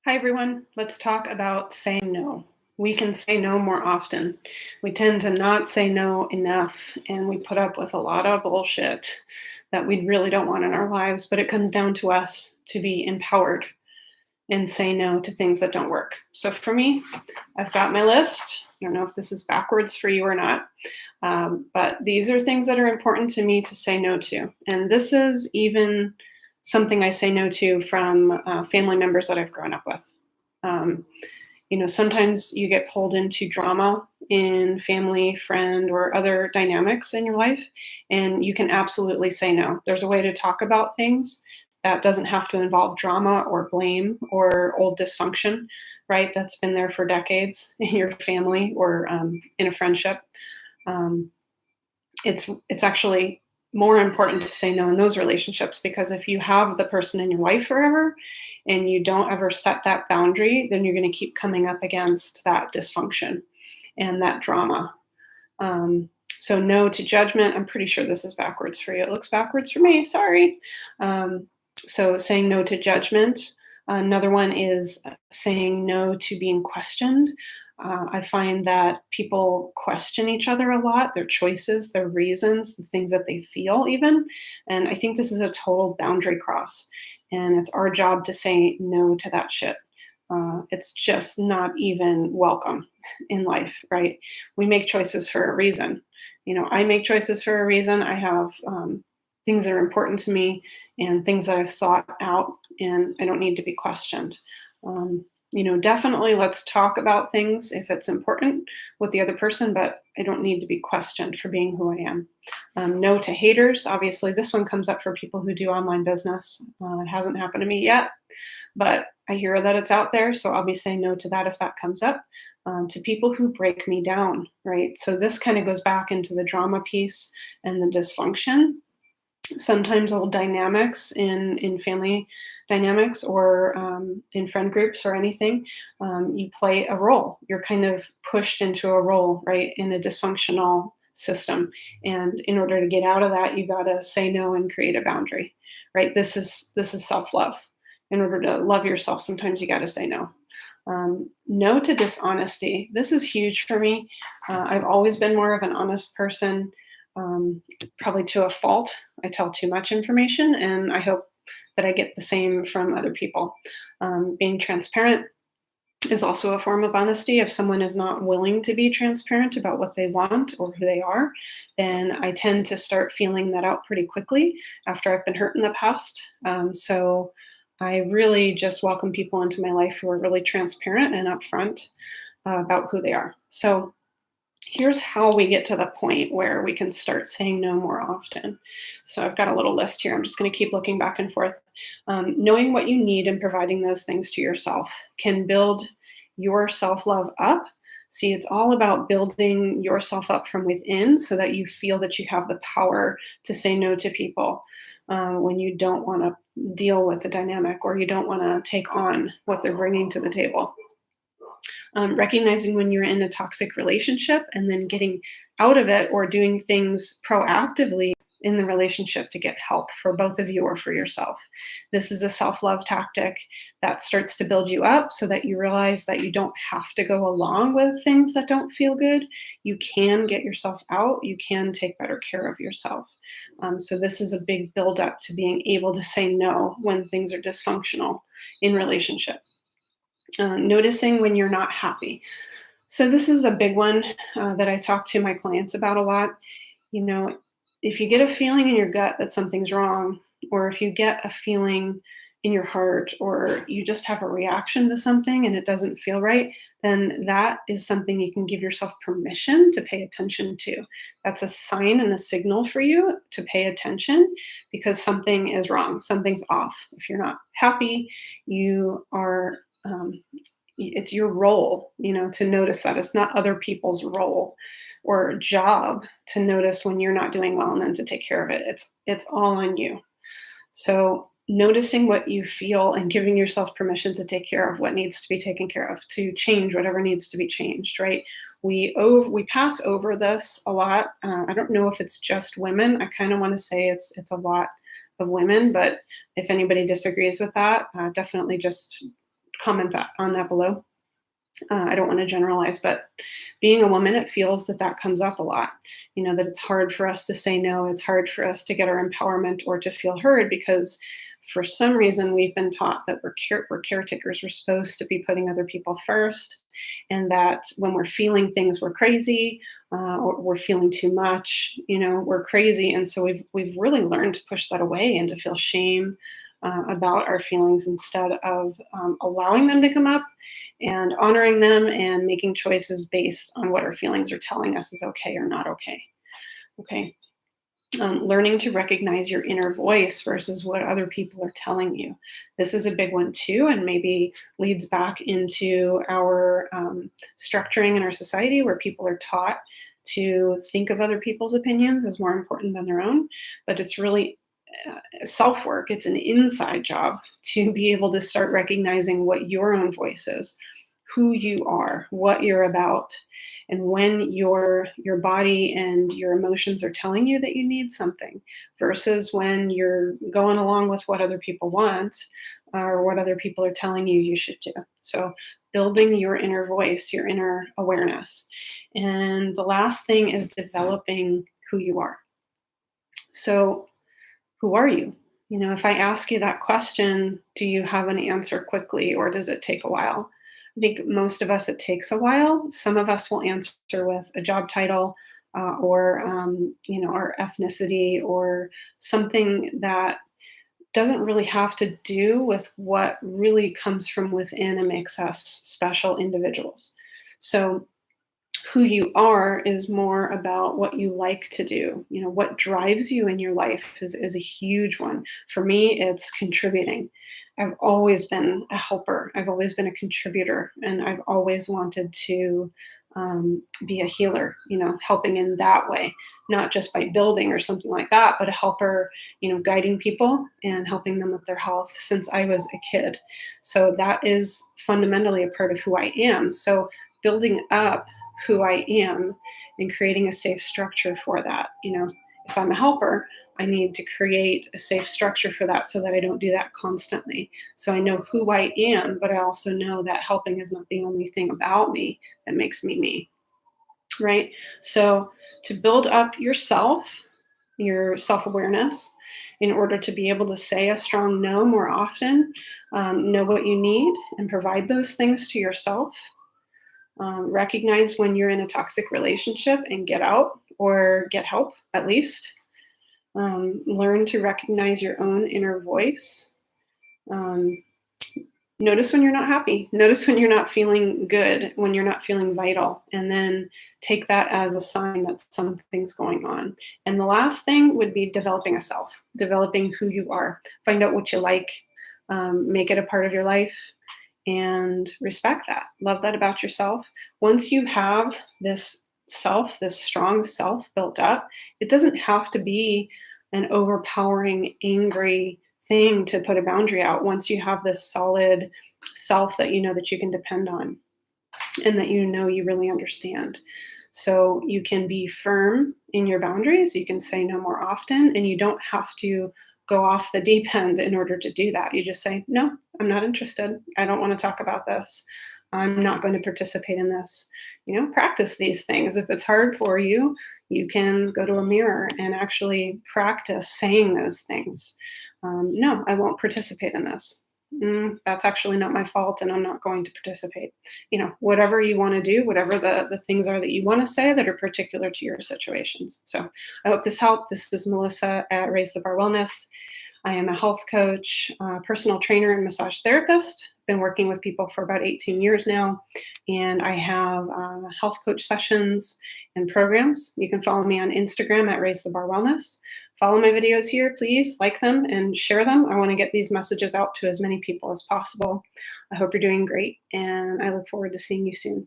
Hi, everyone. Let's talk about saying no. We can say no more often. We tend to not say no enough, and we put up with a lot of bullshit that we really don't want in our lives. But it comes down to us to be empowered and say no to things that don't work. So for me, I've got my list. I don't know if this is backwards for you or not, but these are things that are important to me to say no to. And this is even something I say no to from family members that I've grown up with. Um, Sometimes you get pulled into drama in family, friend, or other dynamics in your life, and you can absolutely say no. There's a way to talk about things that doesn't have to involve drama or blame or old dysfunction, right? That's been there for decades in your family or in a friendship. Um, it's actually more important to say no in those relationships, because if you have the person in your life forever and you don't ever set that boundary, then you're going to keep coming up against that dysfunction and that drama. So no to judgment. I'm pretty sure this is backwards for you. It looks backwards for me. Sorry. So saying no to judgment. Another one is saying no to being questioned. I find that people question each other a lot, their choices, their reasons, the things that they feel, even. And I think this is a total boundary cross. And it's our job to say no to that shit. It's just not even welcome in life, right? We make choices for a reason. I make choices for a reason. I have things that are important to me and things that I've thought out, and I don't need to be questioned. Definitely let's talk about things if it's important with the other person, but I don't need to be questioned for being who I am. No to haters. Obviously, this one comes up for people who do online business. It hasn't happened to me yet, but I hear that it's out there, so I'll be saying no to that if that comes up. To people who break me down, right? So this kind of goes back into the drama piece and the dysfunction. Sometimes old dynamics in family dynamics or in friend groups or anything, you play a role. You're kind of pushed into a role, right, in a dysfunctional system. And in order to get out of that, you got to say no and create a boundary, right? This is self-love. In order to love yourself, sometimes you got to say no. No to dishonesty. This is huge for me. I've always been more of an honest person, probably to a fault. I tell too much information, and I hope that I get the same from other people. Being transparent is also a form of honesty. If someone is not willing to be transparent about what they want or who they are, then I tend to start feeling that out pretty quickly after I've been hurt in the past. So I really just welcome people into my life who are really transparent and upfront about who they are. So here's how we get to the point where we can start saying no more often. So I've got a little list here. I'm just going to keep looking back and forth. Knowing what you need and providing those things to yourself can build your self-love up. See, it's all about building yourself up from within so that you feel that you have the power to say no to people when you don't want to deal with the dynamic or you don't want to take on what they're bringing to the table. Recognizing when you're in a toxic relationship and then getting out of it or doing things proactively in the relationship to get help for both of you or for yourself. This is a self-love tactic that starts to build you up so that you realize that you don't have to go along with things that don't feel good. You can get yourself out. You can take better care of yourself. So this is a big build-up to being able to say no when things are dysfunctional in relationship. Noticing when you're not happy. So this is a big one that I talk to my clients about a lot. If you get a feeling in your gut that something's wrong, or if you get a feeling in your heart, or you just have a reaction to something and it doesn't feel right, then that is something you can give yourself permission to pay attention to. That's a sign and a signal for you to pay attention because something is wrong, something's off. If you're not happy, you are it's your role, to notice that. It's not other people's role or job to notice when you're not doing well and then to take care of it. It's all on you. So noticing what you feel and giving yourself permission to take care of what needs to be taken care of, to change whatever needs to be changed, right? We pass over this a lot. I don't know if it's just women. I kind of want to say it's a lot of women, but if anybody disagrees with that, definitely just comment on that below. I don't want to generalize, but being a woman, it feels that comes up a lot. That it's hard for us to say no. It's hard for us to get our empowerment or to feel heard because for some reason we've been taught that we're caretakers. We're supposed to be putting other people first, and that when we're feeling things, we're crazy, or we're feeling too much. We're crazy, and so we've really learned to push that away and to feel shame about our feelings instead of allowing them to come up and honoring them and making choices based on what our feelings are telling us is okay or not okay. Okay. Learning to recognize your inner voice versus what other people are telling you. This is a big one too, and maybe leads back into our structuring in our society where people are taught to think of other people's opinions as more important than their own. But it's really self work. It's an inside job to be able to start recognizing what your own voice is, who you are, what you're about. And when your body and your emotions are telling you that you need something versus when you're going along with what other people want or what other people are telling you should do. So building your inner voice, your inner awareness. And the last thing is developing who you are. So who are you? If I ask you that question, do you have an answer quickly or does it take a while? I think most of us, it takes a while. Some of us will answer with a job title or, our ethnicity or something that doesn't really have to do with what really comes from within and makes us special individuals. So who you are is more about what you like to do. What drives you in your life is a huge one. For me, it's contributing. I've always been a helper. I've always been a contributor, and I've always wanted to be a healer, helping in that way, not just by building or something like that, but a helper, guiding people and helping them with their health since I was a kid. So that is fundamentally a part of who I am. So building up who I am and creating a safe structure for that. If I'm a helper, I need to create a safe structure for that so that I don't do that constantly. So I know who I am, but I also know that helping is not the only thing about me that makes me me, right? So to build up yourself, your self-awareness, in order to be able to say a strong no more often, know what you need and provide those things to yourself. Recognize when you're in a toxic relationship and get out or get help at least. Learn to recognize your own inner voice. Notice when you're not happy. Notice when you're not feeling good, when you're not feeling vital, and then take that as a sign that something's going on. And the last thing would be developing a self, developing who you are. Find out what you like, make it a part of your life, and respect that. Love that about yourself. Once you have this self, this strong self built up, it doesn't have to be an overpowering, angry thing to put a boundary out. Once you have this solid self that you know that you can depend on and that you really understand. So you can be firm in your boundaries. You can say no more often, and you don't have to go off the deep end in order to do that. You just say, no, I'm not interested. I don't want to talk about this. I'm not going to participate in this. Practice these things. If it's hard for you, you can go to a mirror and actually practice saying those things. No, I won't participate in this. That's actually not my fault, and I'm not going to participate. Whatever you want to do, whatever the things are that you want to say that are particular to your situations. So I hope this helped. This is Melissa at Raise the Bar Wellness. I am a health coach, personal trainer, and massage therapist. Been working with people for about 18 years now, and I have health coach sessions and programs. You can follow me on Instagram at Raise the Bar Wellness. Follow my videos here, please like them and share them. I want to get these messages out to as many people as possible. I hope you're doing great, and I look forward to seeing you soon.